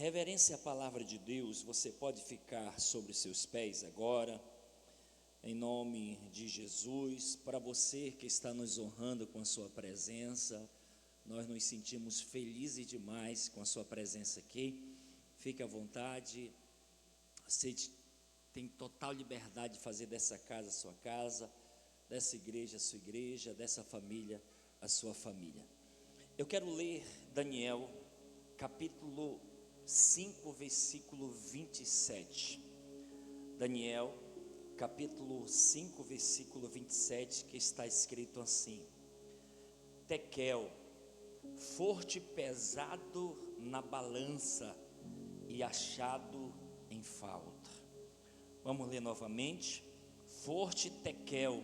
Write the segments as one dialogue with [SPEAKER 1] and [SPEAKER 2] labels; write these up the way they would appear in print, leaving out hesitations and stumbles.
[SPEAKER 1] reverência à palavra de Deus, você pode ficar sobre os seus pés agora, em nome de Jesus. Para você que está nos honrando com a sua presença, nós nos sentimos felizes demais com a sua presença aqui. Fique à vontade, você tem total liberdade de fazer dessa casa a sua casa, dessa igreja a sua igreja, dessa família a sua família. Eu quero ler Daniel, capítulo 5, versículo 27. Daniel, capítulo 5, versículo 27, que está escrito assim: Tekel, forte pesado na balança e achado em falta. Vamos ler novamente. Forte Tekel,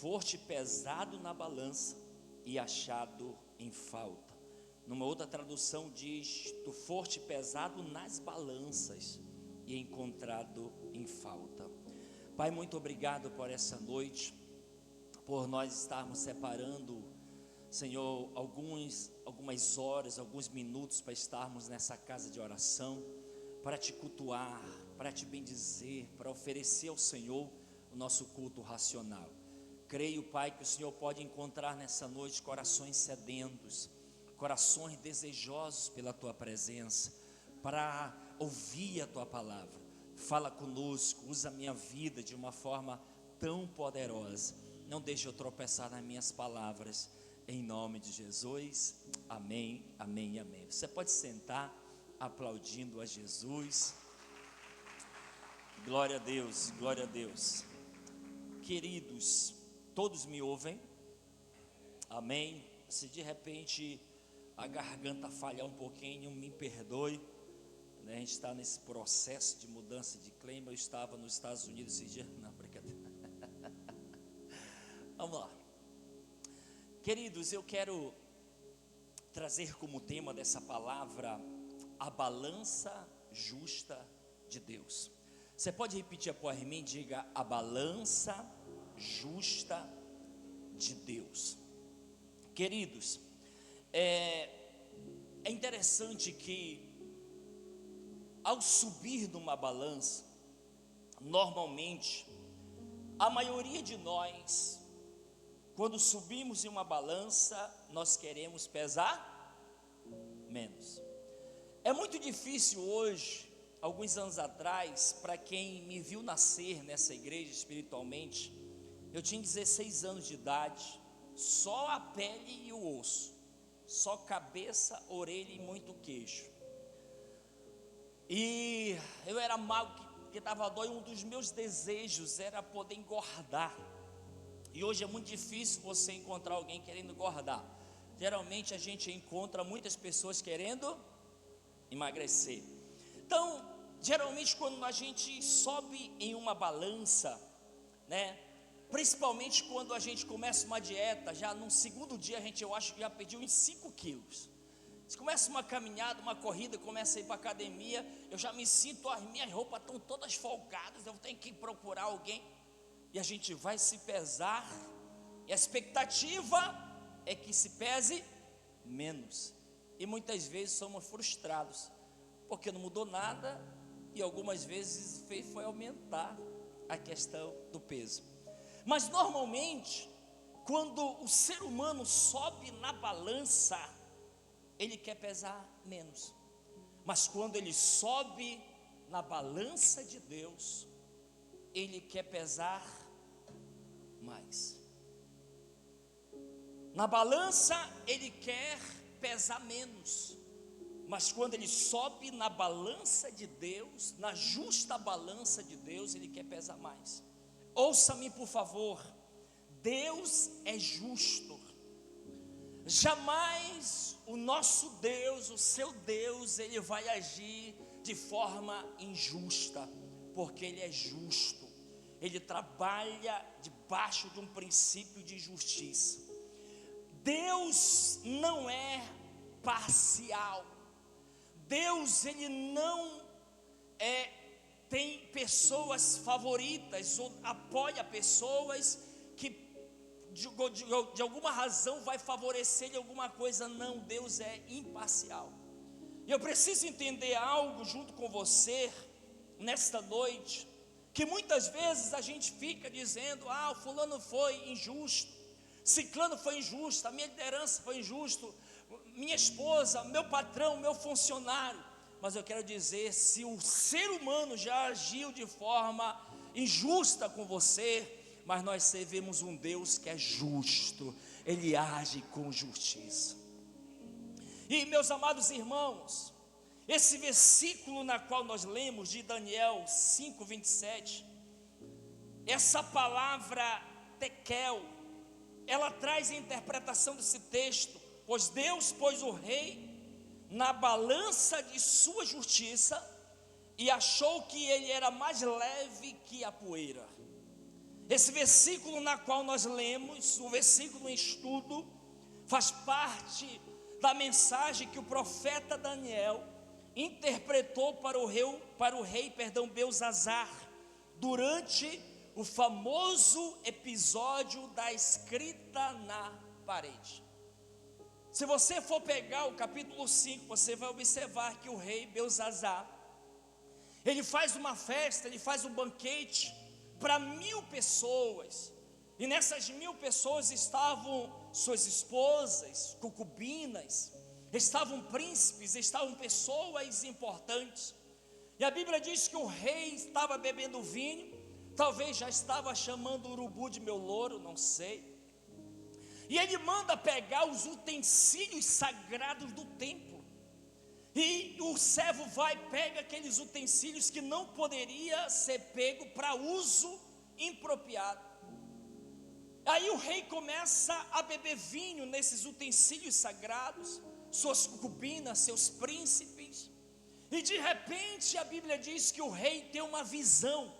[SPEAKER 1] forte pesado na balança e achado em falta. Numa outra tradução diz: do forte pesado nas balanças e encontrado em falta. Pai, muito obrigado por essa noite, por nós estarmos separando, Senhor, algumas horas, alguns minutos para estarmos nessa casa de oração, para te cultuar, para te bendizer, para oferecer ao Senhor o nosso culto racional. Creio, Pai, que o Senhor pode encontrar nessa noite corações sedentos, corações desejosos pela Tua presença, para ouvir a Tua palavra. Fala conosco, usa a minha vida de uma forma tão poderosa. Não deixe eu tropeçar nas minhas palavras, em nome de Jesus. Amém, amém, amém. Você pode sentar, aplaudindo a Jesus. Glória a Deus, glória a Deus. Queridos, todos me ouvem? Amém. Se de repente a garganta falhar um pouquinho, me perdoe, né? A gente está nesse processo de mudança de clima. Eu estava nos Estados Unidos esse dia. Não, brincadeira. Vamos lá. Queridos, eu quero trazer como tema dessa palavra a balança justa de Deus. Você pode repetir após mim? Diga: a balança justa de Deus. Queridos, é interessante que ao subir numa balança, normalmente, a maioria de nós, quando subimos em uma balança, nós queremos pesar menos. É muito difícil hoje, alguns anos atrás, para quem me viu nascer nessa igreja espiritualmente, eu tinha 16 anos de idade, só a pele e o osso, só cabeça, orelha e muito queixo. E eu era magro, que estava dói. Um dos meus desejos era poder engordar. E hoje é muito difícil você encontrar alguém querendo engordar. Geralmente a gente encontra muitas pessoas querendo emagrecer. Então, geralmente quando a gente sobe em uma balança, né? Principalmente quando a gente começa uma dieta, já no segundo dia eu acho que já perdeu uns 5 quilos. Se começa uma caminhada, uma corrida, começa a ir para a academia, eu já me sinto, as minhas roupas estão todas folgadas, eu tenho que procurar alguém. E a gente vai se pesar, e a expectativa é que se pese menos. E muitas vezes somos frustrados, porque não mudou nada, e algumas vezes foi aumentar a questão do peso. Mas normalmente, quando o ser humano sobe na balança, ele quer pesar menos. Mas quando ele sobe na balança de Deus, ele quer pesar mais. Na balança ele quer pesar menos, mas quando ele sobe na balança de Deus, na justa balança de Deus, ele quer pesar mais. Ouça-me por favor, Deus é justo. Jamais o nosso Deus, o seu Deus, ele vai agir de forma injusta, porque ele é justo. Ele trabalha debaixo de um princípio de justiça. Deus não é parcial. Deus, ele não tem pessoas favoritas ou apoia pessoas que de alguma razão vai favorecer alguma coisa. Não, Deus é imparcial. E eu preciso entender algo junto com você, nesta noite, que muitas vezes a gente fica dizendo: ah, o fulano foi injusto, ciclano foi injusto, a minha liderança foi injusto, minha esposa, meu patrão, meu funcionário. Mas eu quero dizer, se o ser humano já agiu de forma injusta com você, mas nós servimos um Deus que é justo, Ele age com justiça. E meus amados irmãos, esse versículo na qual nós lemos de Daniel 5:27, essa palavra tekel, ela traz a interpretação desse texto: pois Deus pôs o rei na balança de sua justiça e achou que ele era mais leve que a poeira. Esse versículo na qual nós lemos, o versículo em estudo, faz parte da mensagem que o profeta Daniel interpretou para o rei Belzazar, durante o famoso episódio da escrita na parede. Se você for pegar o capítulo 5, você vai observar que o rei Belzazar, ele faz uma festa, ele faz um banquete para 1000 pessoas, e nessas 1000 pessoas estavam suas esposas, concubinas, estavam príncipes, estavam pessoas importantes. E a Bíblia diz que o rei estava bebendo vinho, talvez já estava chamando o urubu de meu louro, não sei. E ele manda pegar os utensílios sagrados do templo. E o servo vai, pega aqueles utensílios que não poderia ser pego para uso impropriado. Aí o rei começa a beber vinho nesses utensílios sagrados, suas concubinas, seus príncipes. E de repente a Bíblia diz que o rei tem uma visão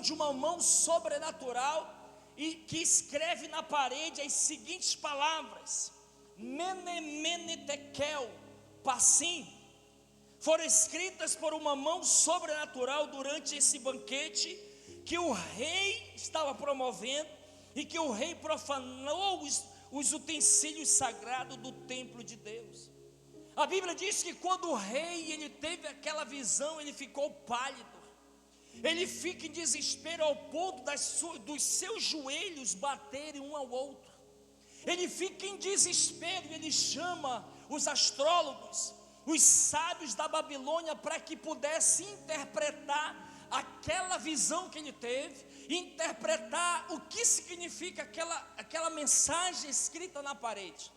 [SPEAKER 1] de uma mão sobrenatural, e que escreve na parede as seguintes palavras: Mene, Mene, Tekel, Passim. Foram escritas por uma mão sobrenatural durante esse banquete que o rei estava promovendo, e que o rei profanou os utensílios sagrados do templo de Deus. A Bíblia diz que quando o rei ele teve aquela visão, ele ficou pálido. Ele fica em desespero ao ponto dos seus joelhos baterem um ao outro. Ele fica em desespero e ele chama os astrólogos, os sábios da Babilônia, para que pudesse interpretar aquela visão que ele teve, interpretar o que significa aquela mensagem escrita na parede.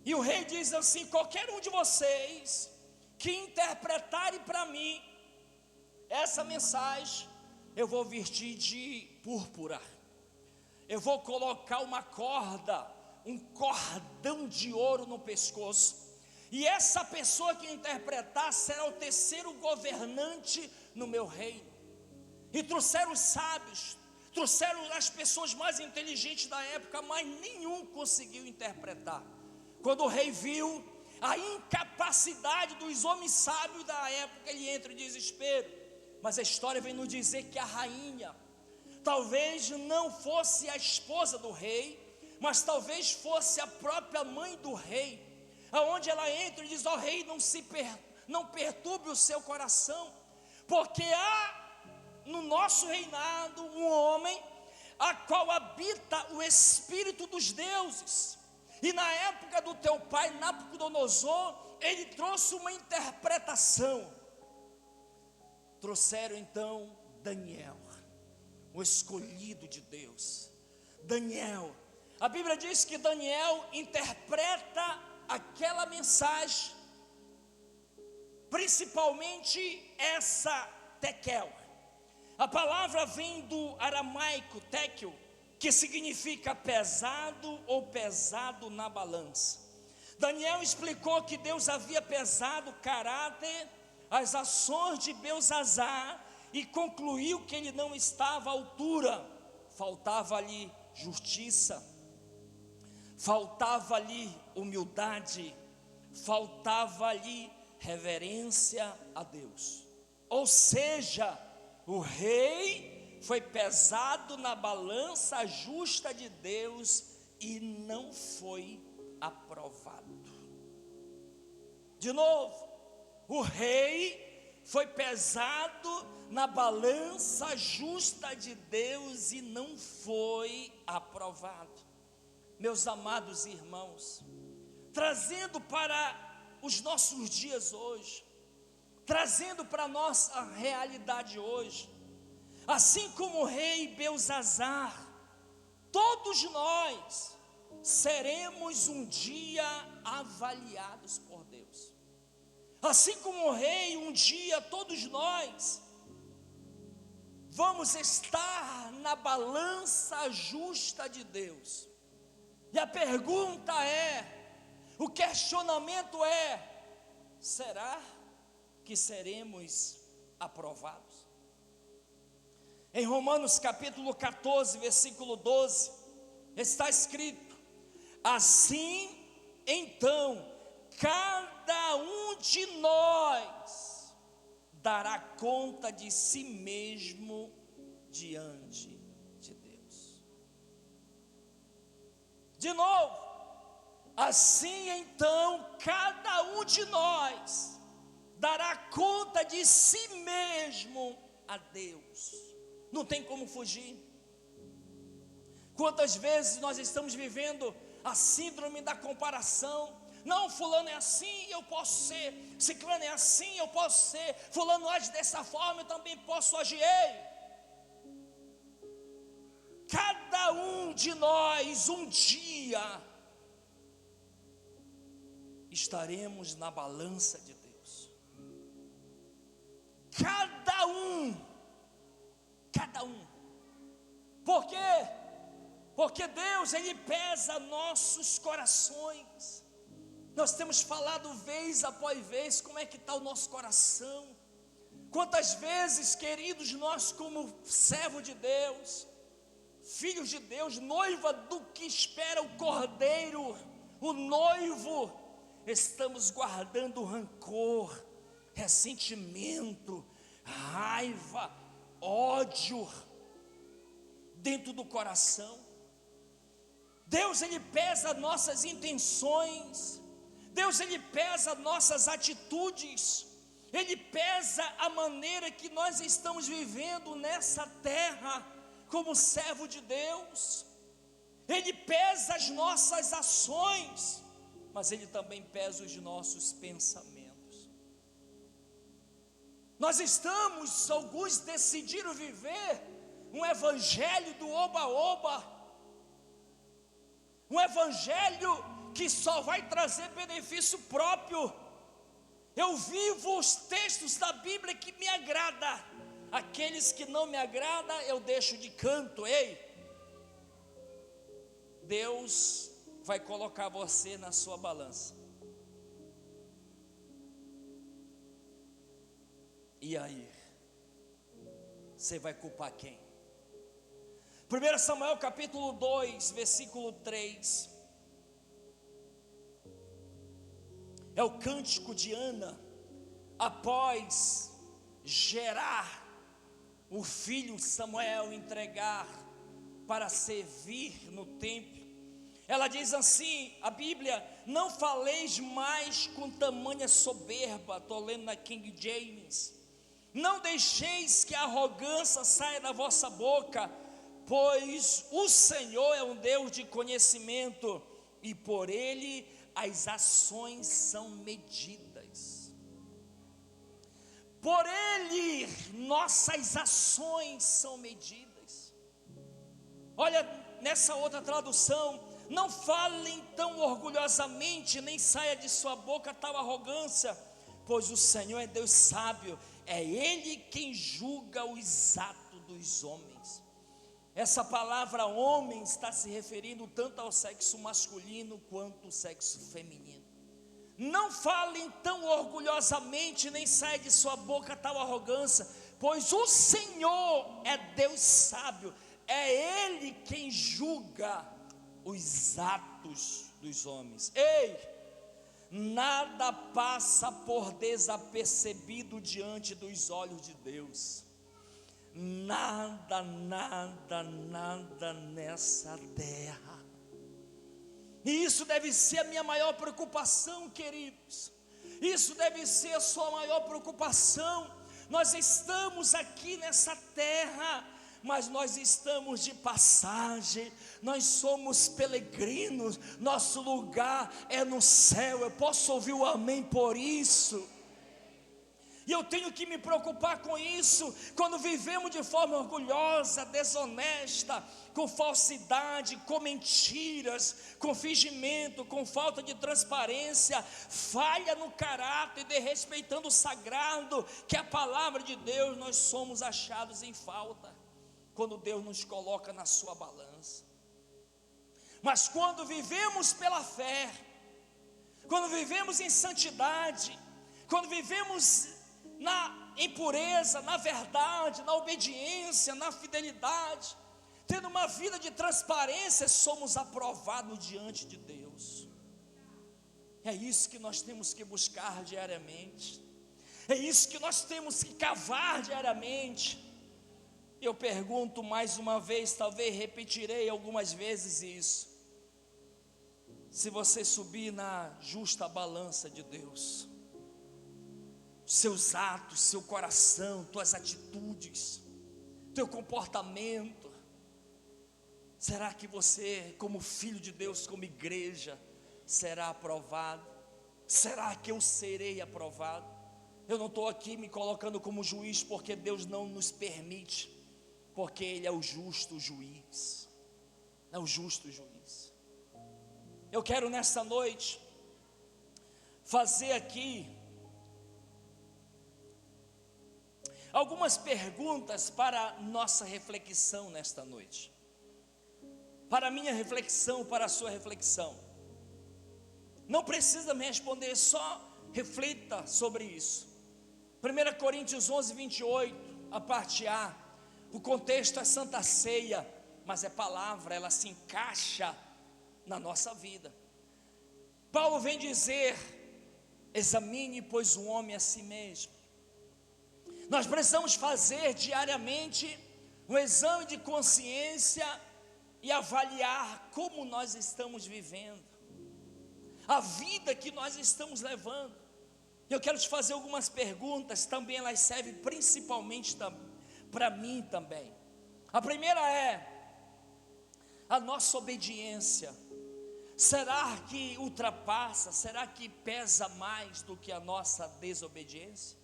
[SPEAKER 1] E o rei diz assim: qualquer um de vocês que interpretarem para mim essa mensagem, eu vou vestir de púrpura, eu vou colocar uma corda, um cordão de ouro no pescoço, e essa pessoa que interpretar será o terceiro governante no meu reino. E trouxeram os sábios, trouxeram as pessoas mais inteligentes da época, mas nenhum conseguiu interpretar. Quando o rei viu a incapacidade dos homens sábios da época, ele entra em desespero. Mas a história vem nos dizer que a rainha, talvez não fosse a esposa do rei, mas talvez fosse a própria mãe do rei, aonde ela entra e diz: ó rei, não perturbe o seu coração, porque há no nosso reinado um homem a qual habita o espírito dos deuses, e na época do teu pai Nabucodonosor, ele trouxe uma interpretação. Trouxeram então Daniel, o escolhido de Deus. Daniel, a Bíblia diz que Daniel interpreta aquela mensagem, principalmente essa tekel. A palavra vem do aramaico tekel, que significa pesado ou pesado na balança. Daniel explicou que Deus havia pesado o caráter, as ações de Belzazar, e concluiu que ele não estava à altura. Faltava ali justiça, faltava ali humildade, faltava ali reverência a Deus. Ou seja, o rei foi pesado na balança justa de Deus e não foi aprovado. De novo, o rei foi pesado na balança justa de Deus e não foi aprovado. Meus amados irmãos, trazendo para os nossos dias hoje, trazendo para a nossa realidade hoje, assim como o rei Belzazar, todos nós seremos um dia avaliados por Deus. Assim como o rei, um dia todos nós vamos estar na balança justa de Deus. E a pergunta o questionamento será que seremos aprovados? Em Romanos capítulo 14, versículo 12, está escrito: assim, então, cada um de nós dará conta de si mesmo diante de Deus. De novo, assim então, cada um de nós dará conta de si mesmo a Deus. Não tem como fugir. Quantas vezes nós estamos vivendo a síndrome da comparação? Não, fulano é assim, eu posso ser. Ciclano é assim, eu posso ser. Fulano age dessa forma, eu também posso agir. Ei! Cada um de nós, um dia, estaremos na balança de Deus. Cada um. Por quê? Porque Deus, Ele pesa nossos corações. Nós temos falado vez após vez como é que está o nosso coração. Quantas vezes, queridos, nós como servo de Deus, filhos de Deus, noiva do que espera o cordeiro, o noivo, estamos guardando rancor, ressentimento, raiva, ódio dentro do coração. Deus, Ele pesa nossas intenções. Deus, Ele pesa nossas atitudes. Ele pesa a maneira que nós estamos vivendo nessa terra como servo de Deus. Ele pesa as nossas ações, mas Ele também pesa os nossos pensamentos. Alguns decidiram viver um evangelho do oba-oba, um evangelho que só vai trazer benefício próprio. Eu vivo os textos da Bíblia que me agrada, aqueles que não me agradam eu deixo de canto. Ei, Deus vai colocar você na sua balança. E aí, você vai culpar quem? 1 Samuel capítulo 2, versículo 3, é o cântico de Ana, após gerar o filho Samuel, entregar para servir no templo. Ela diz assim, a Bíblia: não faleis mais com tamanha soberba. Estou lendo na King James. Não deixeis que a arrogância saia da vossa boca, pois o Senhor é um Deus de conhecimento, e por Ele as ações são medidas. Por Ele nossas ações são medidas. Olha, nessa outra tradução: não falem tão orgulhosamente, nem saia de sua boca tal arrogância, pois o Senhor é Deus sábio, é Ele quem julga os atos dos homens. Essa palavra homem está se referindo tanto ao sexo masculino quanto ao sexo feminino. Não falem tão orgulhosamente, nem saia de sua boca tal arrogância, pois o Senhor é Deus sábio, é Ele quem julga os atos dos homens. Ei, nada passa por desapercebido diante dos olhos de Deus. Nada nessa terra. E isso deve ser a minha maior preocupação, queridos. Isso deve ser a sua maior preocupação. Nós estamos aqui nessa terra, mas nós estamos de passagem, nós somos peregrinos, nosso lugar é no céu. Eu posso ouvir o amém por isso? E eu tenho que me preocupar com isso. Quando vivemos de forma orgulhosa, desonesta, com falsidade, com mentiras, com fingimento, com falta de transparência, falha no caráter, desrespeitando o sagrado, que é a palavra de Deus, nós somos achados em falta, quando Deus nos coloca na sua balança. Mas quando vivemos pela fé, quando vivemos em santidade, quando vivemos em pureza, na verdade, na obediência, na fidelidade, tendo uma vida de transparência, somos aprovados diante de Deus. É isso que nós temos que buscar diariamente, é isso que nós temos que cavar diariamente. Eu pergunto mais uma vez, talvez repetirei algumas vezes isso: se você subir na justa balança de Deus, seus atos, seu coração, tuas atitudes, teu comportamento, será que você, como filho de Deus, como igreja, será aprovado? Será que eu serei aprovado? Eu não estou aqui me colocando como juiz, porque Deus não nos permite, porque Ele é o justo juiz, é o justo juiz. Eu quero nessa noite fazer aqui algumas perguntas para nossa reflexão nesta noite, para a minha reflexão, para a sua reflexão. Não precisa me responder, só reflita sobre isso. 1 Coríntios 11, 28, a parte A, o contexto é Santa Ceia, mas é palavra, ela se encaixa na nossa vida. Paulo vem dizer: examine, pois, o homem a si mesmo. Nós precisamos fazer diariamente um exame de consciência e avaliar como nós estamos vivendo, a vida que nós estamos levando. Eu quero te fazer algumas perguntas, também elas servem principalmente para mim também. A primeira é: a nossa obediência, será que ultrapassa, será que pesa mais do que a nossa desobediência?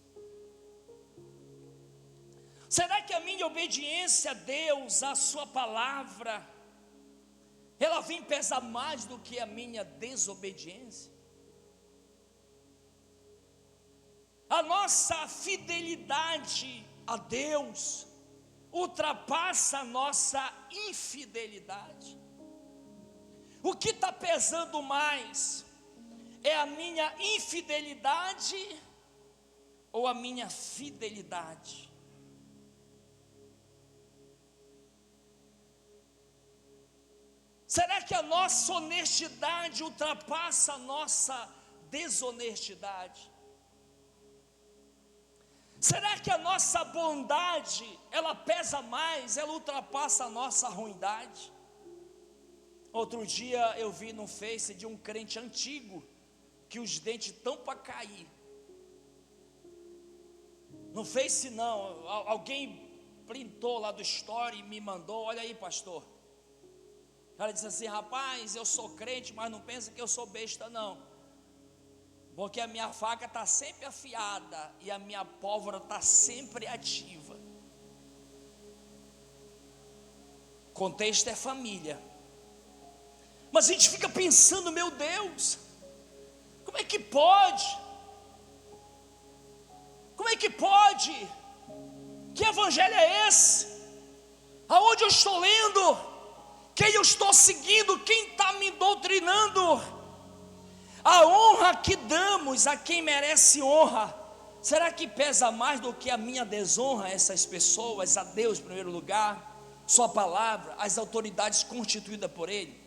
[SPEAKER 1] Será que a minha obediência a Deus, a sua palavra, ela vem pesar mais do que a minha desobediência? A nossa fidelidade a Deus ultrapassa a nossa infidelidade? O que está pesando mais? É a minha infidelidade ou a minha fidelidade? Será que a nossa honestidade ultrapassa a nossa desonestidade? Será que a nossa bondade, ela pesa mais, ela ultrapassa a nossa ruindade? Outro dia eu vi no Face de um crente antigo, que os dentes estão para cair. No Face não, alguém printou lá do story e me mandou: olha aí, pastor. O cara disse assim: rapaz, eu sou crente, mas não pensa que eu sou besta não, porque a minha faca está sempre afiada e a minha pólvora está sempre ativa. O contexto é família, mas a gente fica pensando: meu Deus, como é que pode? Como é que pode? Que evangelho é esse? Aonde eu estou lendo? Quem eu estou seguindo? Quem está me doutrinando? A honra que damos a quem merece honra, será que pesa mais do que a minha desonra a essas pessoas, a Deus em primeiro lugar, sua palavra, as autoridades constituídas por Ele?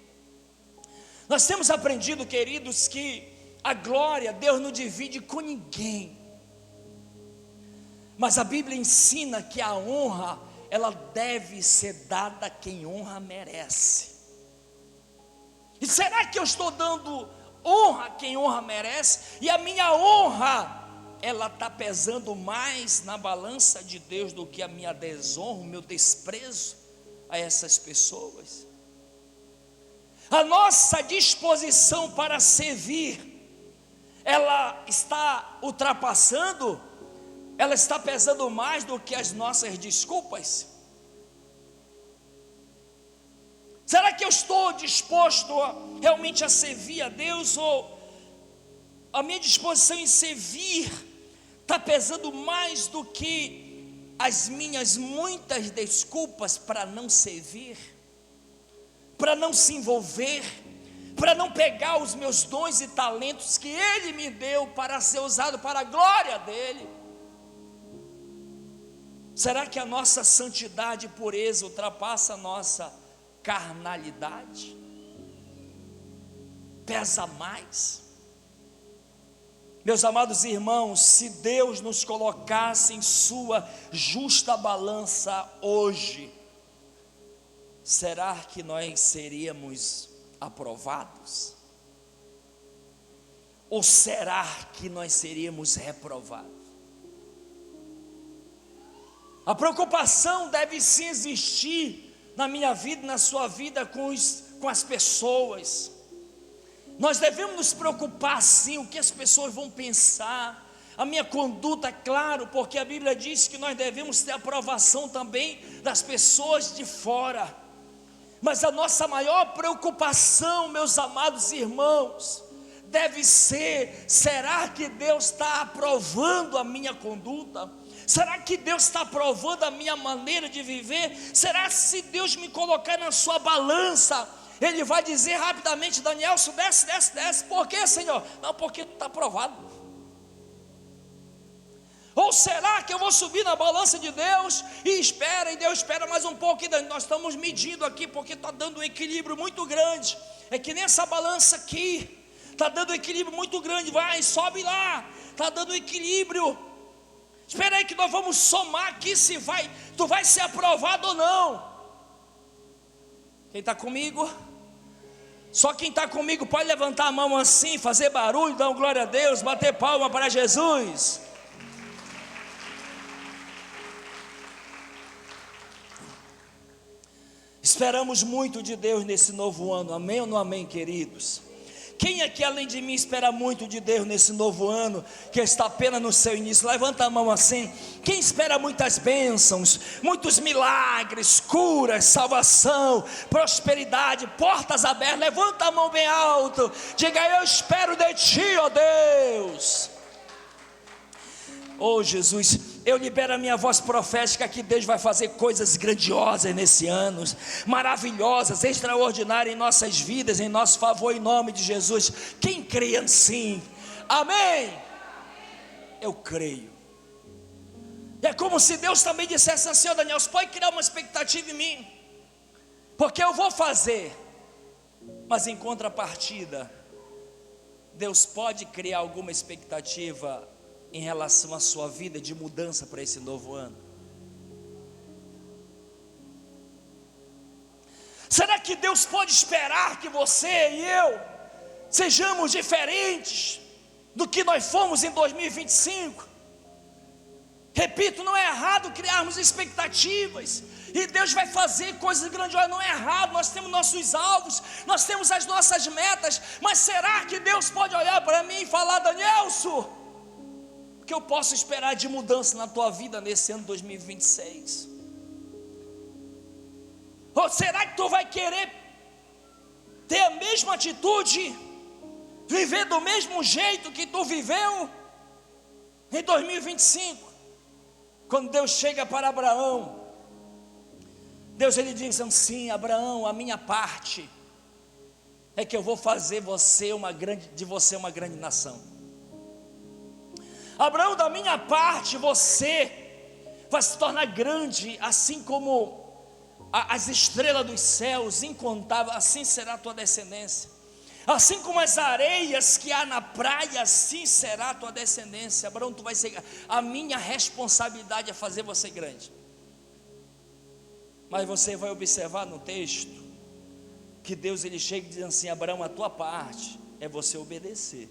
[SPEAKER 1] Nós temos aprendido, queridos, que a glória Deus não divide com ninguém, mas a Bíblia ensina que a honra, ela deve ser dada a quem honra merece. E será que eu estou dando honra quem honra merece, e a minha honra, ela está pesando mais na balança de Deus do que a minha desonra, o meu desprezo a essas pessoas. A nossa disposição para servir, ela está ultrapassando, ela está pesando mais do que as nossas desculpas. Será que eu estou disposto realmente a servir a Deus, ou a minha disposição em servir está pesando mais do que as minhas muitas desculpas para não servir, para não se envolver, para não pegar os meus dons e talentos que Ele me deu para ser usado para a glória dEle? Será que a nossa santidade e pureza ultrapassa a nossa carnalidade? Pesa mais? Meus amados irmãos, se Deus nos colocasse em sua justa balança hoje, será que nós seríamos aprovados? Ou será que nós seríamos reprovados? A preocupação deve sim existir na minha vida, na sua vida, com as pessoas. Nós devemos nos preocupar sim, o que as pessoas vão pensar, a minha conduta, claro, porque a Bíblia diz que nós devemos ter aprovação também das pessoas de fora. Mas a nossa maior preocupação, meus amados irmãos, deve ser: será que Deus está aprovando a minha conduta? Será que Deus está aprovando a minha maneira de viver? Será que, se Deus me colocar na sua balança, Ele vai dizer rapidamente: Danielson, desce, desce, desce. Por quê, Senhor? Não, porque está aprovado. Ou será que eu vou subir na balança de Deus e Deus espera mais um pouco? Nós estamos medindo aqui, porque está dando um equilíbrio muito grande. É que nessa balança aqui está dando um equilíbrio muito grande. Vai, sobe lá, está dando um equilíbrio. Espera aí que nós vamos somar aqui se tu vai ser aprovado ou não. Quem está comigo? Só quem está comigo pode levantar a mão assim, fazer barulho, dar glória a Deus, bater palma para Jesus. Esperamos muito de Deus nesse novo ano, amém ou não amém, queridos? Quem aqui além de mim espera muito de Deus nesse novo ano, que está apenas no seu início? Levanta a mão assim. Quem espera muitas bênçãos, muitos milagres, curas, salvação, prosperidade, portas abertas? Levanta a mão bem alto, diga: eu espero de ti, ó Deus. Oh Jesus, eu libero a minha voz profética que Deus vai fazer coisas grandiosas nesse ano, maravilhosas, extraordinárias em nossas vidas, em nosso favor, em nome de Jesus. Quem crê assim? Amém? Eu creio. É como se Deus também dissesse assim: ó Daniel, você pode criar uma expectativa em mim, porque eu vou fazer, mas em contrapartida, Deus pode criar alguma expectativa em relação à sua vida de mudança para esse novo ano? Será que Deus pode esperar que você e eu sejamos diferentes do que nós fomos em 2025? Repito, não é errado criarmos expectativas, e Deus vai fazer coisas grandiosas, não é errado. Nós temos nossos alvos, nós temos as nossas metas, mas será que Deus pode olhar para mim e falar: Danielson, o que eu posso esperar de mudança na tua vida nesse ano 2026? Ou será que tu vai querer ter a mesma atitude, viver do mesmo jeito que tu viveu em 2025? Quando Deus chega para Abraão, Deus ele diz assim: Abraão, a minha parte é que eu vou fazer de você uma grande nação. Abraão, da minha parte, você vai se tornar grande, assim como as estrelas dos céus, incontável, assim será a tua descendência. Assim como as areias que há na praia, assim será a tua descendência. Abraão, tu vai ser, a minha responsabilidade é fazer você grande. Mas você vai observar no texto que Deus ele chega e diz assim: Abraão, a tua parte é você obedecer.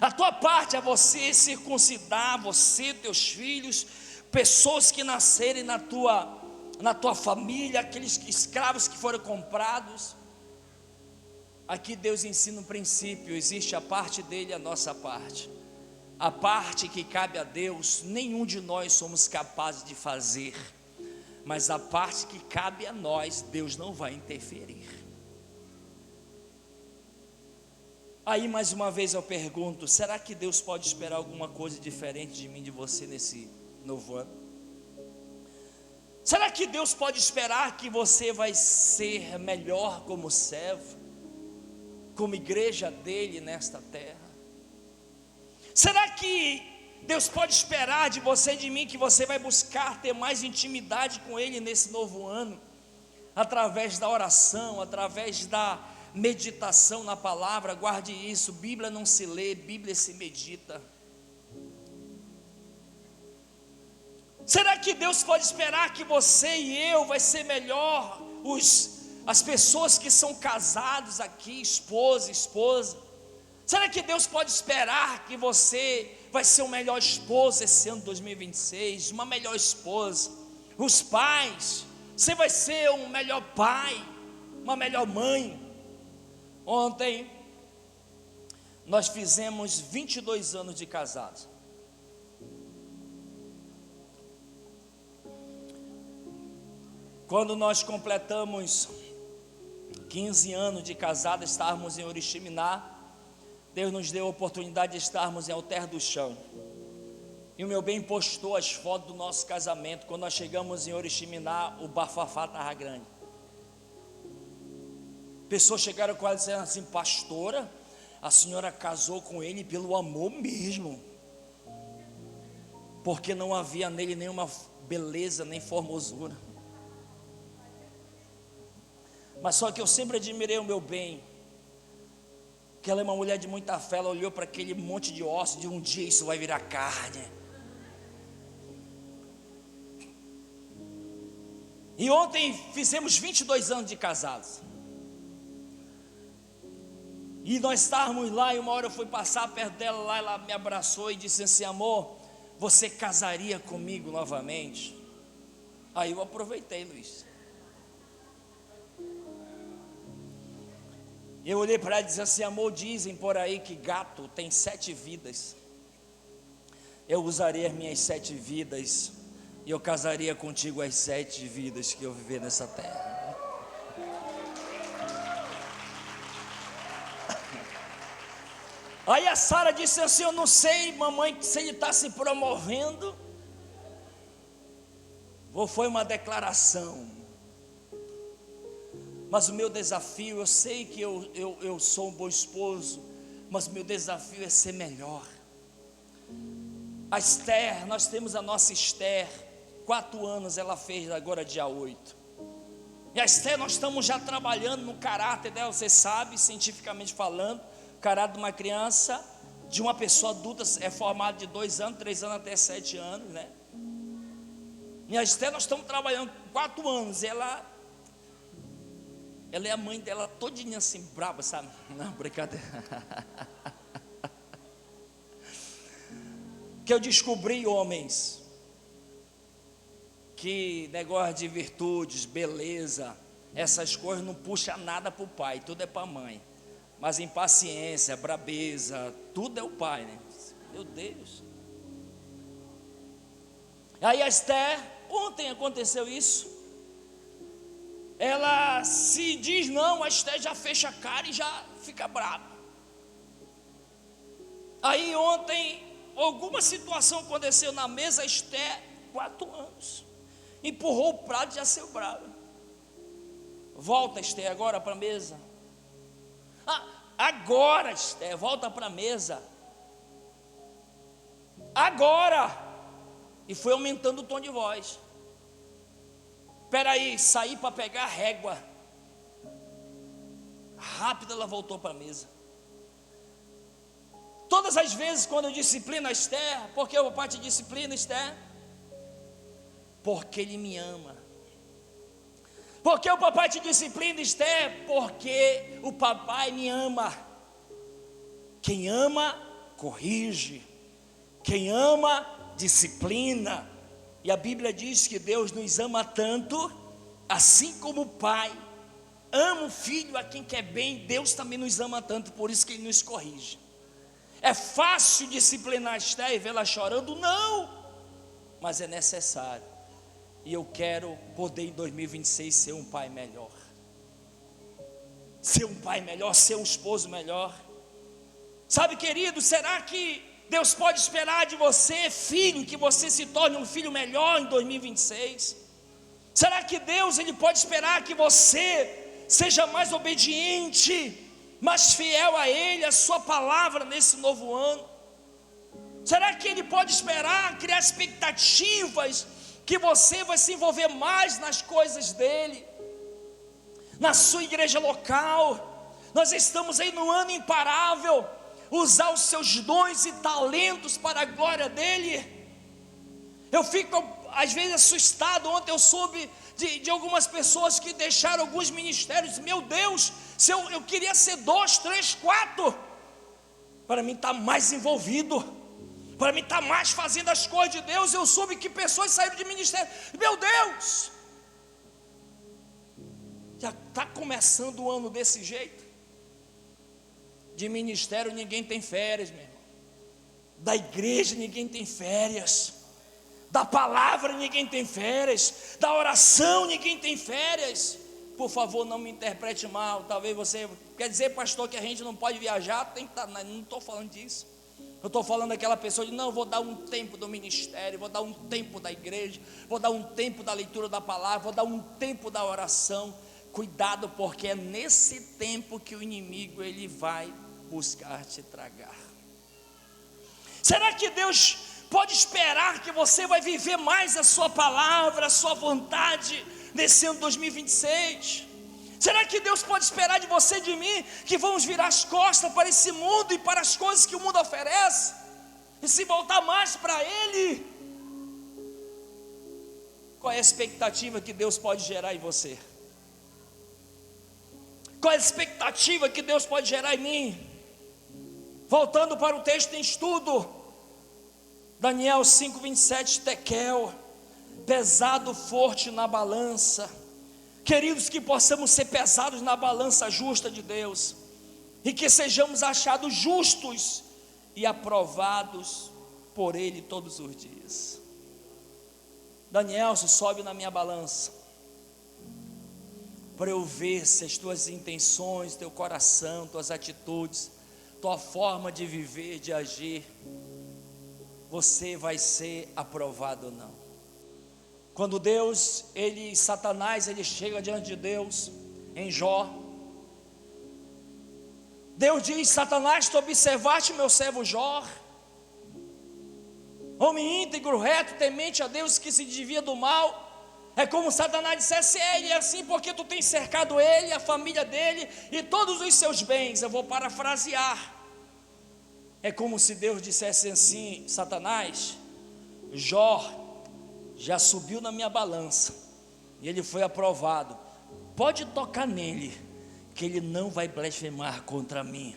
[SPEAKER 1] A tua parte é você circuncidar, você, teus filhos, pessoas que nascerem na tua família, aqueles escravos que foram comprados. Aqui Deus ensina um princípio: existe a parte dele e a nossa parte. A parte que cabe a Deus, nenhum de nós somos capazes de fazer, mas a parte que cabe a nós, Deus não vai interferir. Aí mais uma vez eu pergunto: será que Deus pode esperar alguma coisa diferente de mim, de você nesse novo ano? Será que Deus pode esperar que você vai ser melhor como servo, como igreja dele nesta terra? Será que Deus pode esperar de você e de mim que você vai buscar ter mais intimidade com ele nesse novo ano, através da oração, através da meditação na palavra? Guarde isso: Bíblia não se lê, Bíblia se medita. Será que Deus pode esperar que você e eu vai ser melhor, as pessoas que são casados aqui, esposa, esposa? Será que Deus pode esperar que você vai ser o melhor esposo esse ano 2026, uma melhor esposa? Os pais, você vai ser um melhor pai, uma melhor mãe? Ontem nós fizemos 22 anos de casados. Quando nós completamos 15 anos de casado, estávamos em Oriximiná. Deus nos deu a oportunidade de estarmos em Alter do Chão. E o meu bem postou as fotos do nosso casamento. Quando nós chegamos em Oriximiná, o bafafá estava grande. Pessoas chegaram com ela e disseram assim: pastora, a senhora casou com ele pelo amor mesmo, porque não havia nele nenhuma beleza, nem formosura. Mas só que eu sempre admirei o meu bem, que ela é uma mulher de muita fé. Ela olhou para aquele monte de ossos, de um dia isso vai virar carne. E ontem fizemos 22 anos de casados. E nós estávamos lá, e uma hora eu fui passar perto dela lá, ela me abraçou e disse assim: amor, você casaria comigo novamente? Aí eu aproveitei, Luiz. Eu olhei para ela e disse assim: amor, dizem por aí que gato tem 7 vidas. Eu usaria as minhas 7 vidas, e eu casaria contigo as 7 vidas que eu viver nessa terra. Aí a Sara disse assim: eu não sei, mamãe, se ele está se promovendo, ou foi uma declaração. Mas o meu desafio, eu sei que eu sou um bom esposo, mas o meu desafio é ser melhor. A Esther, nós temos a nossa Esther, 4 anos ela fez agora dia 8. E a Esther, nós estamos já trabalhando no caráter dela. Você sabe, cientificamente falando, o caráter de uma criança, de uma pessoa adulta, é formado de 2 anos, 3 anos até 7 anos, né? E a Esther, nós estamos trabalhando 4 anos, ela é a mãe dela todinha assim, brava, sabe? Não, brincadeira. Que eu descobri, homens, que negócio de virtudes, beleza, essas coisas não puxa nada para o pai, tudo é para a mãe. Mas impaciência, brabeza, tudo é o pai, né? Meu Deus. Aí a Esther, ontem aconteceu isso. Ela se diz não, a Esther já fecha a cara e já fica brava. Aí ontem, alguma situação aconteceu na mesa, a Esther, 4 anos, empurrou o prato e já saiu brava. Volta, Esther, agora para a mesa. Agora, Esther, volta para a mesa. Agora. E foi aumentando o tom de voz. Espera aí, saí para pegar a régua. Rápido ela voltou para a mesa. Todas as vezes quando eu disciplino a Esther, porque o papai te disciplina, Esther? Porque ele me ama. Porque o papai te disciplina, Esther? Porque o papai me ama. Quem ama, corrige. Quem ama, disciplina. E a Bíblia diz que Deus nos ama tanto, assim como o pai ama o filho a quem quer bem, Deus também nos ama tanto, por isso que Ele nos corrige. É fácil disciplinar Esther e vê-la chorando? Não, mas é necessário. E eu quero poder em 2026 ser um pai melhor. Ser um pai melhor, ser um esposo melhor. Sabe, querido, será que Deus pode esperar de você, filho, que você se torne um filho melhor em 2026? Será que Deus, Ele pode esperar que você seja mais obediente, mais fiel a Ele, a sua palavra nesse novo ano? Será que Ele pode esperar, criar expectativas, que você vai se envolver mais nas coisas dEle, na sua igreja local? Nós estamos aí no ano imparável, usar os seus dons e talentos para a glória dEle. Eu fico às vezes assustado. Ontem eu soube de algumas pessoas que deixaram alguns ministérios. Meu Deus, se eu queria ser 2, 3, 4, para mim estar mais envolvido, para mim estar mais fazendo as coisas de Deus. Eu soube que pessoas saíram de ministério. Meu Deus, já está começando o ano desse jeito. De ministério ninguém tem férias, meu irmão. Da igreja ninguém tem férias. Da palavra ninguém tem férias. Da oração ninguém tem férias. Por favor, não me interprete mal. Talvez você quer dizer, pastor, que a gente não pode viajar. Tem que estar. Não estou falando disso. Eu estou falando daquela pessoa de não, vou dar um tempo do ministério, vou dar um tempo da igreja, vou dar um tempo da leitura da palavra, vou dar um tempo da oração. Cuidado, porque é nesse tempo que o inimigo ele vai buscar te tragar. Será que Deus pode esperar que você vai viver mais a sua palavra, a sua vontade nesse ano 2026? Será que Deus pode esperar de você e de mim que vamos virar as costas para esse mundo e para as coisas que o mundo oferece e se voltar mais para Ele? Qual é a expectativa que Deus pode gerar em você? Qual é a expectativa que Deus pode gerar em mim? Voltando para o texto em estudo, Daniel 5:27, Tekel, pesado forte na balança. Queridos, que possamos ser pesados na balança justa de Deus, e que sejamos achados justos e aprovados por Ele todos os dias. Daniel, sobe na minha balança, para eu ver se as tuas intenções, teu coração, tuas atitudes, tua forma de viver, de agir, você vai ser aprovado ou não. Quando Satanás chega diante de Deus, em Jó, Deus diz: Satanás, tu observaste meu servo Jó, homem íntegro, reto, temente a Deus, que se desvia do mal. É como Satanás dissesse: ele é assim porque tu tens cercado ele, a família dele e todos os seus bens. Eu vou parafrasear. É como se Deus dissesse assim: Satanás, Jó já subiu na minha balança e ele foi aprovado. Pode tocar nele, que ele não vai blasfemar contra mim,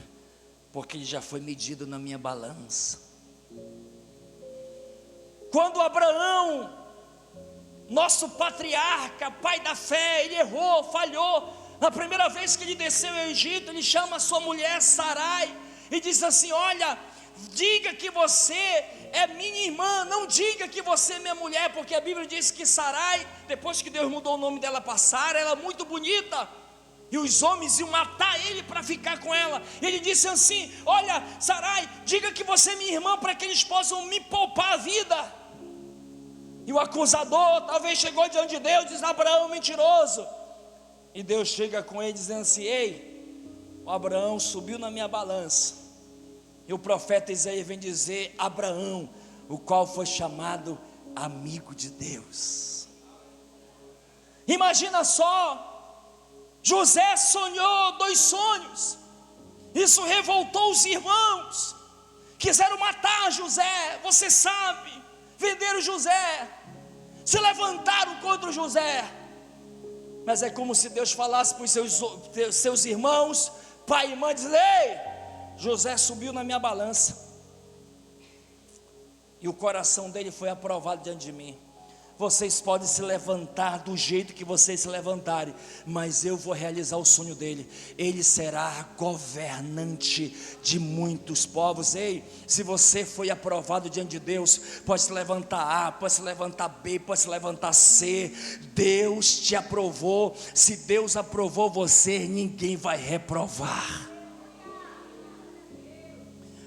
[SPEAKER 1] porque ele já foi medido na minha balança. Quando Abraão, nosso patriarca, pai da fé, ele errou, falhou. Na primeira vez que ele desceu ao Egito, ele chama a sua mulher Sarai e diz assim: olha, diga que você é minha irmã, não diga que você é minha mulher, porque a Bíblia diz que Sarai, depois que Deus mudou o nome dela para Sara, ela é muito bonita, e os homens iam matar ele para ficar com ela. Ele disse assim: olha, Sarai, diga que você é minha irmã, para que eles possam me poupar a vida. E o acusador talvez chegou diante de Deus e diz: Abraão, mentiroso. E Deus chega com ele dizendo assim: ei, o Abraão subiu na minha balança. E o profeta Isaías vem dizer: Abraão, o qual foi chamado amigo de Deus. Imagina só, José sonhou 2 sonhos. Isso revoltou os irmãos, quiseram matar José, você sabe, venderam José, se levantaram contra José. Mas é como se Deus falasse para os seus irmãos, pai e mãe, diz: ei, José subiu na minha balança, e o coração dele foi aprovado diante de mim. Vocês podem se levantar do jeito que vocês se levantarem, mas eu vou realizar o sonho dele. Ele será governante de muitos povos. Ei, se você foi aprovado diante de Deus, pode se levantar A, pode se levantar B, pode se levantar C. Deus te aprovou. Se Deus aprovou você, ninguém vai reprovar.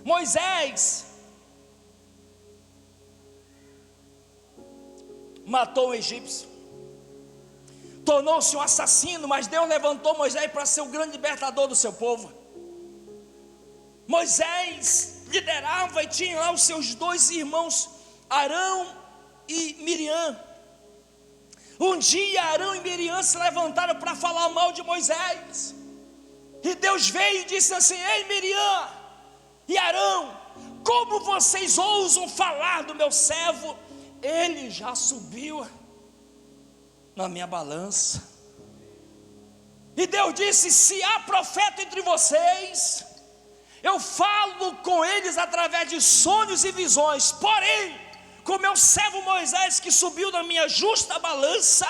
[SPEAKER 1] Moisés matou um egípcio, tornou-se um assassino, mas Deus levantou Moisés para ser o grande libertador do seu povo. Moisés liderava e tinha lá os seus 2 irmãos, Arão e Miriam. Um dia Arão e Miriam se levantaram para falar mal de Moisés, e Deus veio e disse assim: ei, Miriam e Arão, como vocês ousam falar do meu servo? Ele já subiu na minha balança. E Deus disse: se há profeta entre vocês, eu falo com eles através de sonhos e visões. Porém, com meu servo Moisés, que subiu na minha justa balança,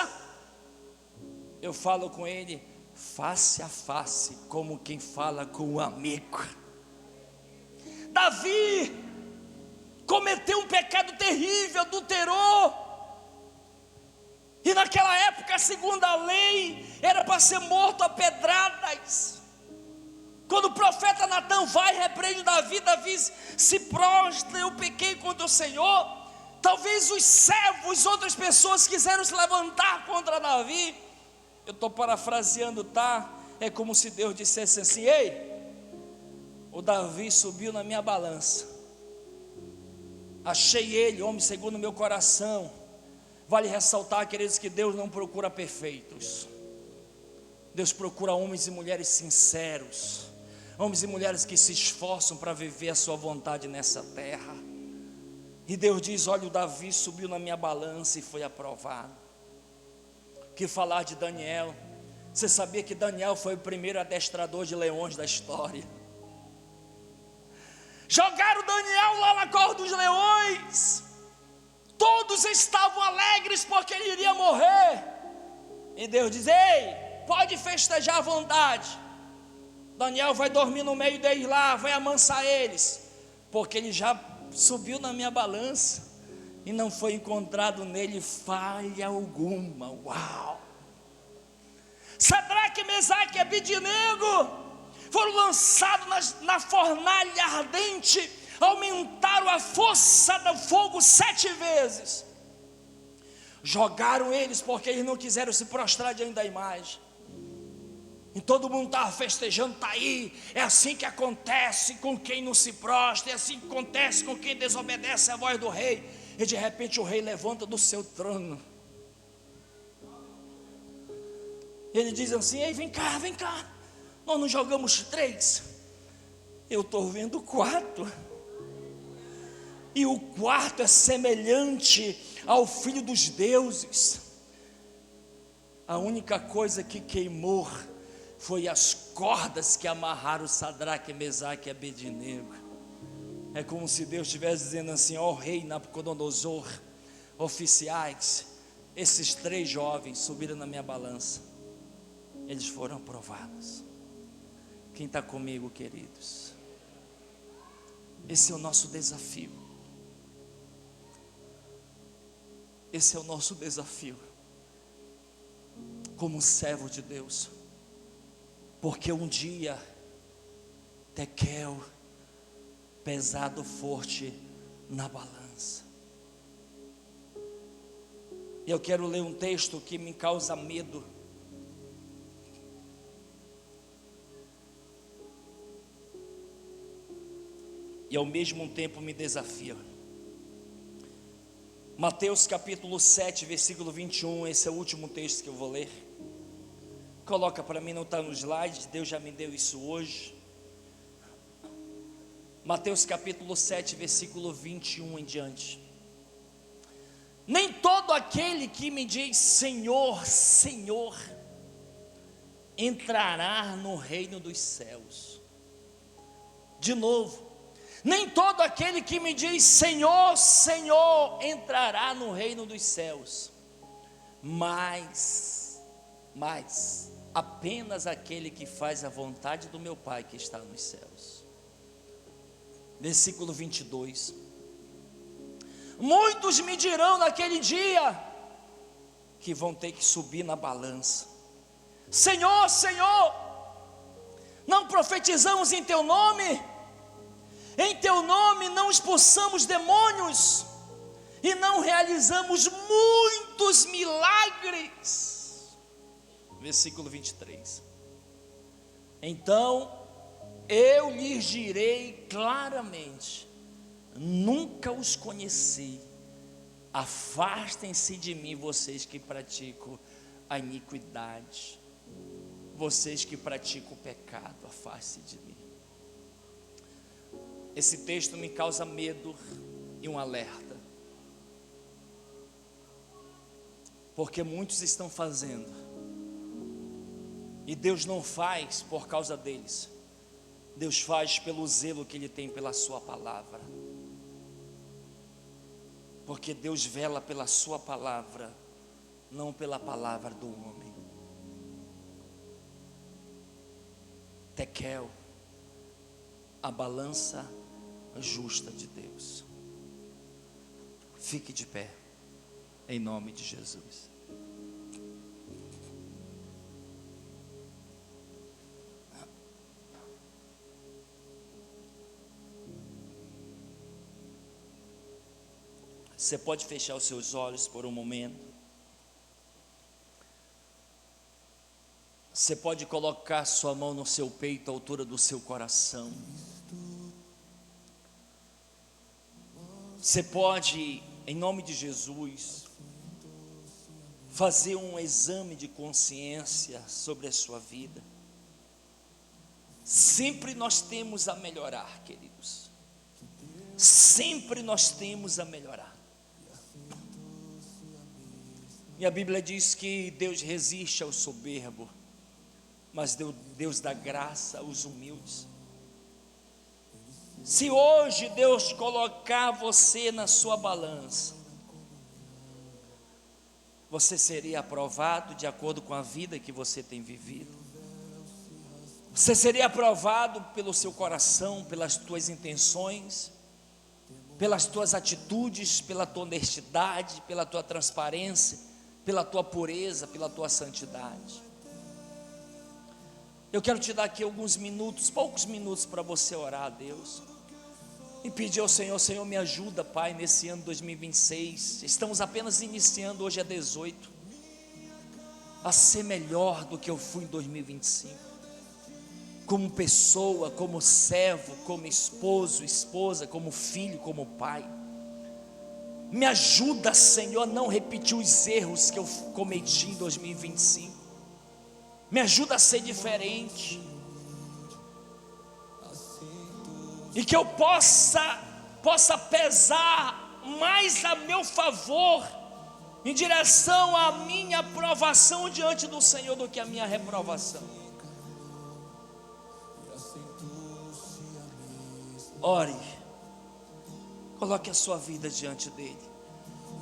[SPEAKER 1] eu falo com ele face a face, como quem fala com um amigo. Davi cometeu um pecado terrível, adulterou, e naquela época, segundo a lei, era para ser morto a pedradas. Quando o profeta Natã vai e repreende Davi, Davi se prostra: eu pequei contra o Senhor. Talvez os servos, outras pessoas quiseram se levantar contra Davi. Eu estou parafraseando, tá? É como se Deus dissesse assim: ei, o Davi subiu na minha balança, achei ele, homem segundo o meu coração. Vale ressaltar, queridos, que Deus não procura perfeitos. Deus procura homens e mulheres sinceros, homens e mulheres que se esforçam para viver a sua vontade nessa terra. E Deus diz: olha, o Davi subiu na minha balança e foi aprovado. Que falar de Daniel? Você sabia que Daniel foi o primeiro adestrador de leões da história? Jogaram Daniel lá na cova dos leões, todos estavam alegres porque ele iria morrer, e Deus diz: ei, pode festejar à vontade. Daniel vai dormir no meio deles lá, vai amansar eles, porque ele já subiu na minha balança, e não foi encontrado nele falha alguma. Uau! Sadraque, Mesaque e Abednego foram lançados na fornalha ardente, aumentaram a força do fogo 7 vezes. Jogaram eles porque eles não quiseram se prostrar diante da imagem. E todo mundo estava festejando, está aí. É assim que acontece com quem não se prostra, é assim que acontece com quem desobedece à voz do rei. E de repente o rei levanta do seu trono. Ele diz assim: ei, vem cá, vem cá. Nós não jogamos 3, eu estou vendo 4, e o 4 é semelhante ao Filho dos deuses. A única coisa que queimou foi as cordas que amarraram Sadraque, Mesaque e Abednego. É como se Deus estivesse dizendo assim: ó rei Nabucodonosor, oficiais, esses 3 jovens subiram na minha balança, eles foram aprovados. Quem está comigo, queridos? Esse é o nosso desafio. Esse é o nosso desafio como servo de Deus. Porque um dia Tekel, pesado forte na balança. E eu quero ler um texto que me causa medo. E ao mesmo tempo me desafia. Mateus capítulo 7, versículo 21, esse é o último texto que eu vou ler. Coloca para mim, não está no slide, Deus já me deu isso hoje. Mateus capítulo 7, versículo 21 em diante. Nem todo aquele que me diz Senhor, Senhor, entrará no reino dos céus. De novo, nem todo aquele que me diz Senhor, Senhor, entrará no reino dos céus, mas apenas aquele que faz a vontade do meu Pai que está nos céus. Versículo 22. Muitos me dirão naquele dia, que vão ter que subir na balança: Senhor, Senhor, não profetizamos em teu nome? Em teu nome não expulsamos demônios? E não realizamos muitos milagres? Versículo 23. Então eu lhes direi claramente: nunca os conheci, afastem-se de mim, vocês que praticam a iniquidade, vocês que praticam o pecado, afaste-se de mim. Esse texto me causa medo e um alerta, porque muitos estão fazendo, e Deus não faz por causa deles, Deus faz pelo zelo que Ele tem pela sua palavra, porque Deus vela pela sua palavra, não pela palavra do homem. Tekel, a balança justa de Deus. Fique de pé, em nome de Jesus. Você pode fechar os seus olhos por um momento. Você pode colocar sua mão no seu peito, à altura do seu coração. Você pode, em nome de Jesus, fazer um exame de consciência sobre a sua vida. Sempre nós temos a melhorar, queridos. Sempre nós temos a melhorar. E a Bíblia diz que Deus resiste ao soberbo, mas Deus dá graça aos humildes. Se hoje Deus colocar você na sua balança, você seria aprovado de acordo com a vida que você tem vivido. Você seria aprovado pelo seu coração, pelas tuas intenções, pelas tuas atitudes, pela tua honestidade, pela tua transparência, pela tua pureza, pela tua santidade. Eu quero te dar aqui alguns minutos, poucos minutos, para você orar a Deus e pedir ao Senhor: Senhor, me ajuda, Pai, nesse ano 2026, estamos apenas iniciando, hoje é 18, a ser melhor do que eu fui em 2025, como pessoa, como servo, como esposo, esposa, como filho, como pai. Me ajuda, Senhor, a não repetir os erros que eu cometi em 2025. Me ajuda a ser diferente. E que eu possa pesar mais a meu favor, em direção à minha aprovação diante do Senhor, do que a minha reprovação. Ore, coloque a sua vida diante dele.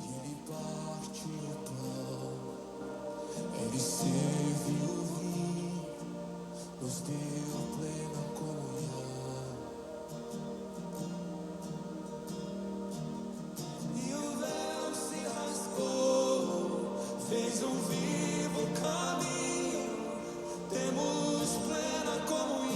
[SPEAKER 2] Ele partiu o pão, ele serviu o vinho, nos deu plena comunhão. E o véu se rasgou, fez um vivo caminho, temos plena comunhão.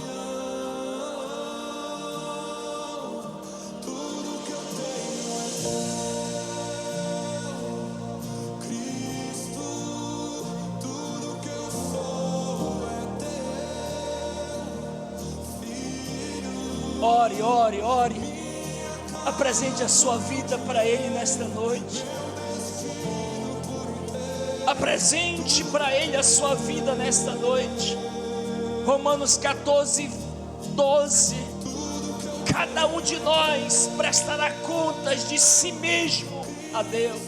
[SPEAKER 1] Ore, apresente a sua vida para Ele nesta noite, apresente para Ele a sua vida nesta noite. Romanos 14, 12, cada um de nós prestará contas de si mesmo a Deus,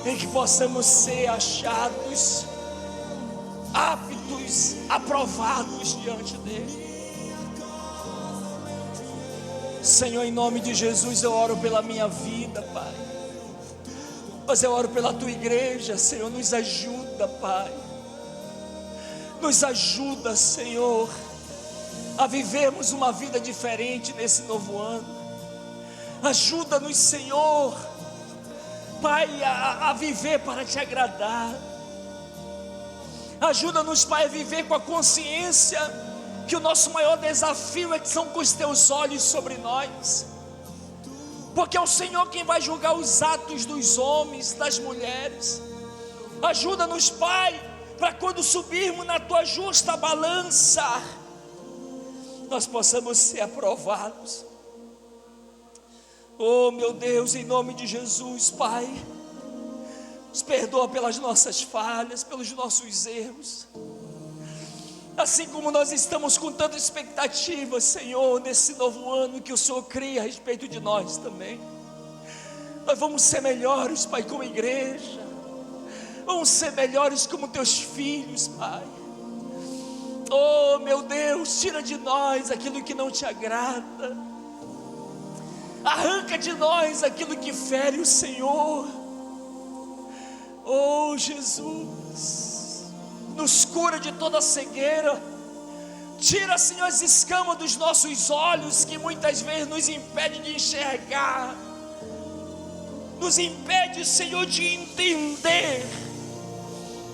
[SPEAKER 1] em que possamos ser achados aptos, aprovados diante dele. Senhor, em nome de Jesus, eu oro pela minha vida, Pai, mas eu oro pela tua igreja. Senhor, nos ajuda, Pai, nos ajuda, Senhor, a vivermos uma vida diferente nesse novo ano. Ajuda-nos, Senhor, Pai, a viver para te agradar. Ajuda-nos, Pai, a viver com a consciência que o nosso maior desafio é que são com os teus olhos sobre nós, porque é o Senhor quem vai julgar os atos dos homens, das mulheres. Ajuda-nos, Pai, para quando subirmos na tua justa balança, nós possamos ser aprovados. Oh meu Deus, em nome de Jesus, Pai, nos perdoa pelas nossas falhas, pelos nossos erros. Assim como nós estamos com tanta expectativa, Senhor, nesse novo ano que o Senhor cria a respeito de nós também, nós vamos ser melhores, Pai, como igreja, vamos ser melhores como teus filhos, Pai. Oh meu Deus, tira de nós aquilo que não te agrada, arranca de nós aquilo que fere o Senhor. Oh Jesus, nos cura de toda cegueira. Tira, Senhor, as escamas dos nossos olhos, que muitas vezes nos impede de enxergar, nos impede, Senhor, de entender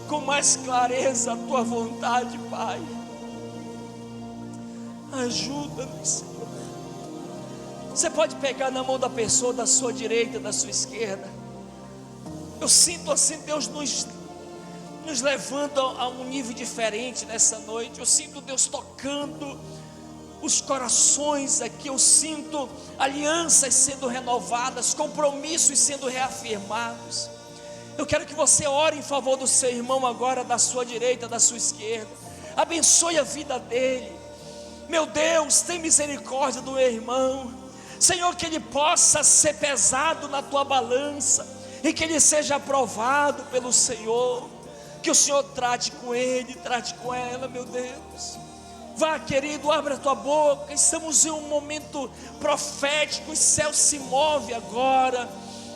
[SPEAKER 1] com mais clareza a tua vontade, Pai. Ajuda-nos, Senhor. Você pode pegar na mão da pessoa da sua direita, da sua esquerda. Eu sinto assim Deus nos levando a um nível diferente nessa noite. Eu sinto Deus tocando os corações aqui. Eu sinto alianças sendo renovadas, compromissos sendo reafirmados. Eu quero que você ore em favor do seu irmão agora, da sua direita, da sua esquerda. Abençoe a vida dele. Meu Deus, tem misericórdia do meu irmão. Senhor, que ele possa ser pesado na tua balança e que ele seja aprovado pelo Senhor. Que o Senhor trate com ele, trate com ela, meu Deus. Vá, querido, abre a tua boca. Estamos em um momento profético. O céu se move agora.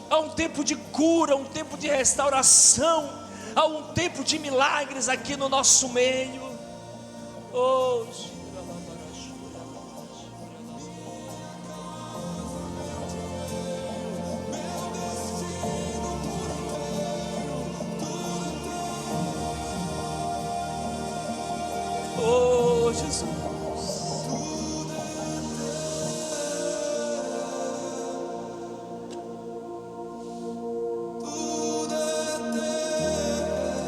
[SPEAKER 1] Há um tempo de cura, um tempo de restauração. Há um tempo de milagres aqui no nosso meio. Oh, oh Jesus.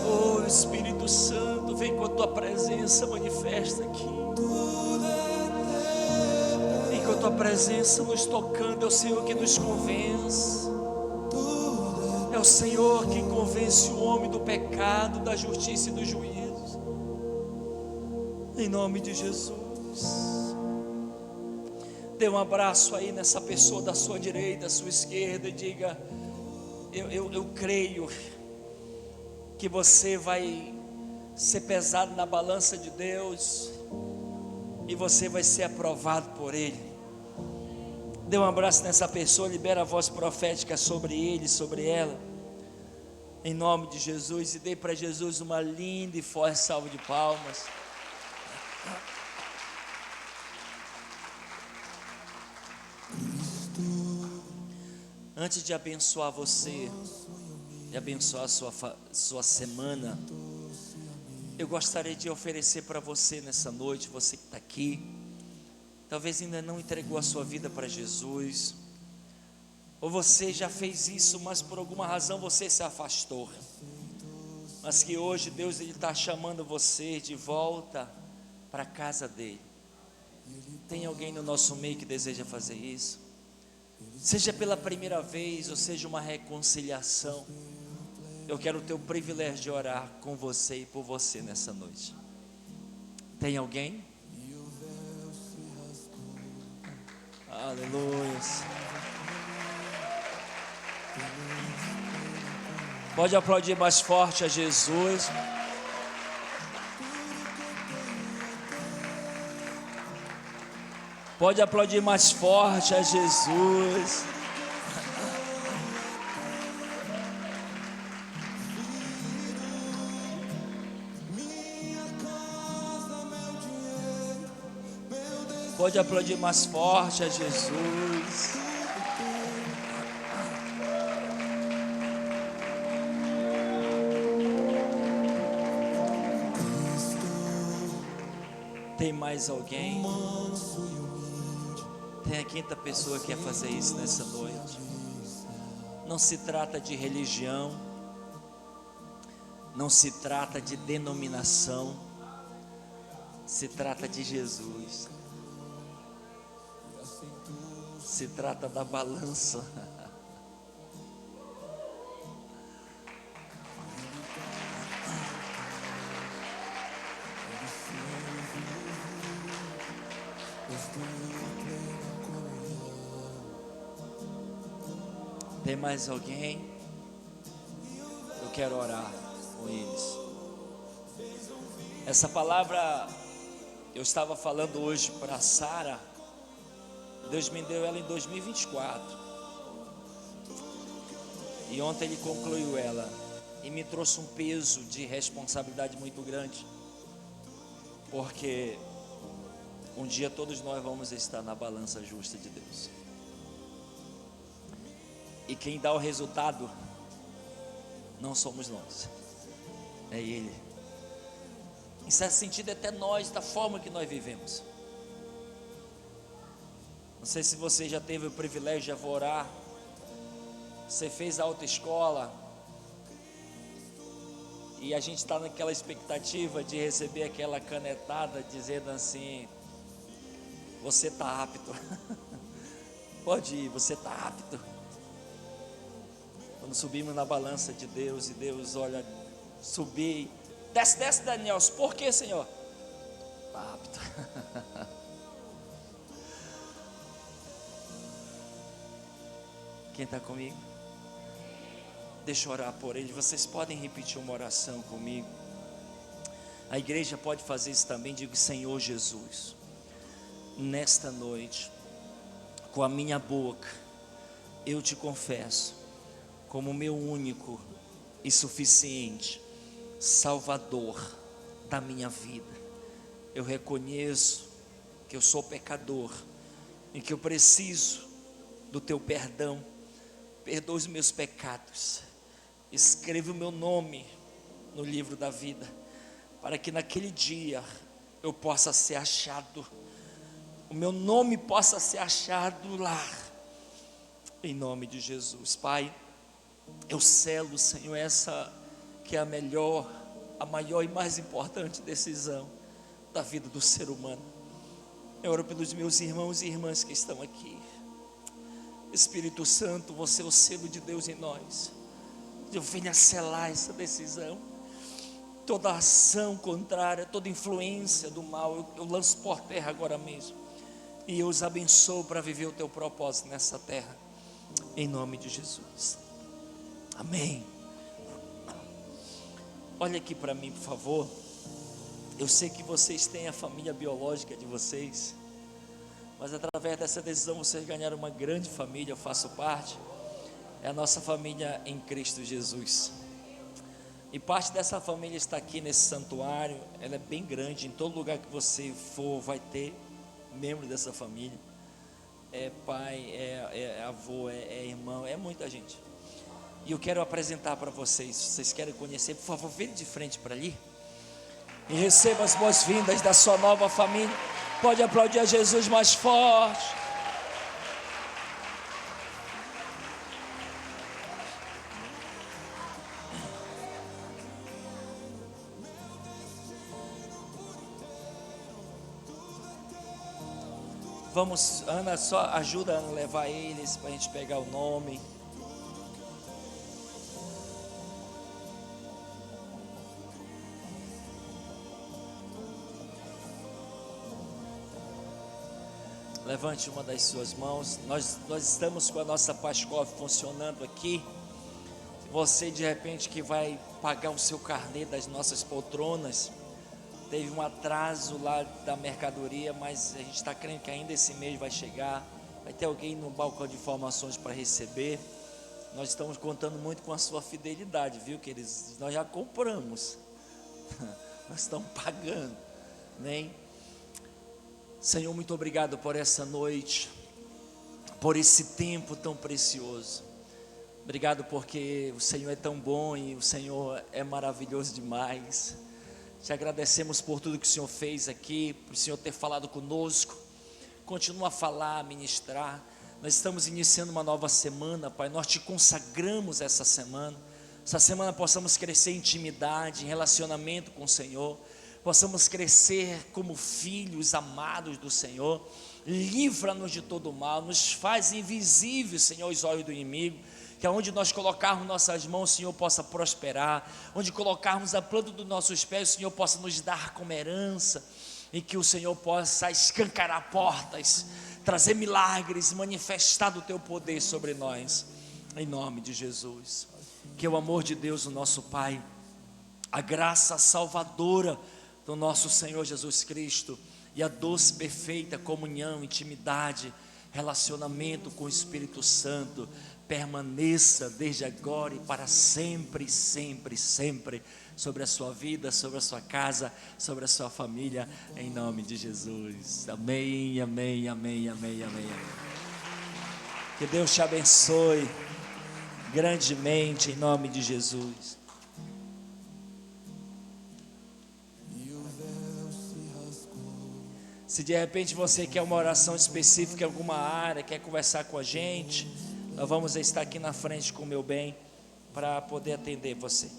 [SPEAKER 1] Oh Espírito Santo, vem com a tua presença, manifesta aqui. Vem com a tua presença nos tocando. É o Senhor que nos convence. É o Senhor que convence o homem do pecado, da justiça e do juízo. Em nome de Jesus. Dê um abraço aí nessa pessoa da sua direita, da sua esquerda, e diga: eu creio que você vai ser pesado na balança de Deus e você vai ser aprovado por Ele. Dê um abraço nessa pessoa, libera a voz profética sobre ele, sobre ela, em nome de Jesus, e dê para Jesus uma linda e forte salva de palmas. Antes de abençoar você, de abençoar a sua semana, eu gostaria de oferecer para você nessa noite, você que está aqui, talvez ainda não entregou a sua vida para Jesus, ou você já fez isso, mas por alguma razão você se afastou, mas que hoje Deus está chamando você de volta para a casa dele. Tem alguém no nosso meio que deseja fazer isso? Seja pela primeira vez, ou seja uma reconciliação, eu quero ter o privilégio de orar com você e por você nessa noite. Tem alguém? Aleluia. Pode aplaudir mais forte a Jesus. Pode aplaudir mais forte a Jesus. Pode aplaudir mais forte a Jesus. Tem mais alguém? Tem a quinta pessoa que quer fazer isso nessa noite. Não se trata de religião, não se trata de denominação, se trata de Jesus. Se trata da balança. Tem mais alguém? Eu quero orar com eles. Essa palavra eu estava falando hoje para Sara. Deus me deu ela em 2024. E ontem Ele concluiu ela. E me trouxe um peso de responsabilidade muito grande. Porque um dia todos nós vamos estar na balança justa de Deus. E quem dá o resultado não somos nós, é Ele. Em certo sentido, é até nós, da forma que nós vivemos. Não sei se você já teve o privilégio de orar. Você fez a autoescola e a gente está naquela expectativa de receber aquela canetada dizendo assim: você está apto. Pode ir, você está apto. Quando subimos na balança de Deus e Deus olha, subi, desce Daniel, por que, Senhor? Está apto. Quem está comigo? Deixa eu orar por ele. Vocês podem repetir uma oração comigo. A igreja pode fazer isso também. Digo: Senhor Jesus, nesta noite, com a minha boca, eu te confesso como meu único e suficiente Salvador da minha vida. Eu reconheço que eu sou pecador e que eu preciso do teu perdão. Perdoa os meus pecados, escreve o meu nome no livro da vida, para que naquele dia eu possa ser achado, o meu nome possa ser achado lá, em nome de Jesus. Pai, eu selo, Senhor, essa que é a melhor, a maior e mais importante decisão da vida do ser humano. Eu oro pelos meus irmãos e irmãs que estão aqui. Espírito Santo, você é o selo de Deus em nós. Eu venho a selar essa decisão. Toda ação contrária, toda influência do mal, eu lanço por terra agora mesmo. E eu os abençoo para viver o teu propósito nessa terra, em nome de Jesus. Amém. Olha aqui para mim, por favor. Eu sei que vocês têm a família biológica de vocês, mas através dessa decisão vocês ganharam uma grande família. Eu faço parte. É a nossa família em Cristo Jesus. E parte dessa família está aqui nesse santuário. Ela é bem grande. Em todo lugar que você for vai ter membro dessa família. É pai, é avô, é irmão, é muita gente. E eu quero apresentar para vocês. Se vocês querem conhecer, por favor, venham de frente para ali e receba as boas-vindas da sua nova família. Pode aplaudir a Jesus mais forte. Vamos, Ana, só ajuda a levar eles para a gente pegar o nome. Levante uma das suas mãos. Nós estamos com a nossa Pascov funcionando aqui. Você de repente que vai pagar o seu carnê das nossas poltronas, Teve um atraso lá da mercadoria, mas a gente está crendo que ainda esse mês vai chegar. Vai ter alguém no balcão de informações para receber. Nós estamos contando muito com a sua fidelidade, viu, queridos? Nós já compramos, nós estamos pagando, amém? Senhor, muito obrigado por essa noite, por esse tempo tão precioso. Obrigado porque o Senhor é tão bom e o Senhor é maravilhoso demais. Te agradecemos por tudo que o Senhor fez aqui, por o Senhor ter falado conosco. Continua a falar, a ministrar. Nós estamos iniciando uma nova semana, Pai. Nós te consagramos essa semana. Essa semana possamos crescer em intimidade, em relacionamento com o Senhor. Possamos crescer como filhos amados do Senhor. Livra-nos de todo mal. Nos faz invisíveis, Senhor, os olhos do inimigo. Que aonde nós colocarmos nossas mãos, o Senhor possa prosperar. Onde colocarmos a planta dos nossos pés, o Senhor possa nos dar como herança. E que o Senhor possa escancarar portas, trazer milagres, manifestar do teu poder sobre nós, em nome de Jesus. Que o amor de Deus, o nosso Pai, a graça salvadora do nosso Senhor Jesus Cristo e a doce, perfeita comunhão, intimidade, relacionamento com o Espírito Santo permaneça desde agora e para sempre, sempre, sempre sobre a sua vida, sobre a sua casa, sobre a sua família, em nome de Jesus. Amém, amém, amém, amém, amém, amém. Que Deus te abençoe grandemente em nome de Jesus. Se de repente você quer uma oração específica em alguma área, quer conversar com a gente, nós vamos estar aqui na frente com o meu bem para poder atender você.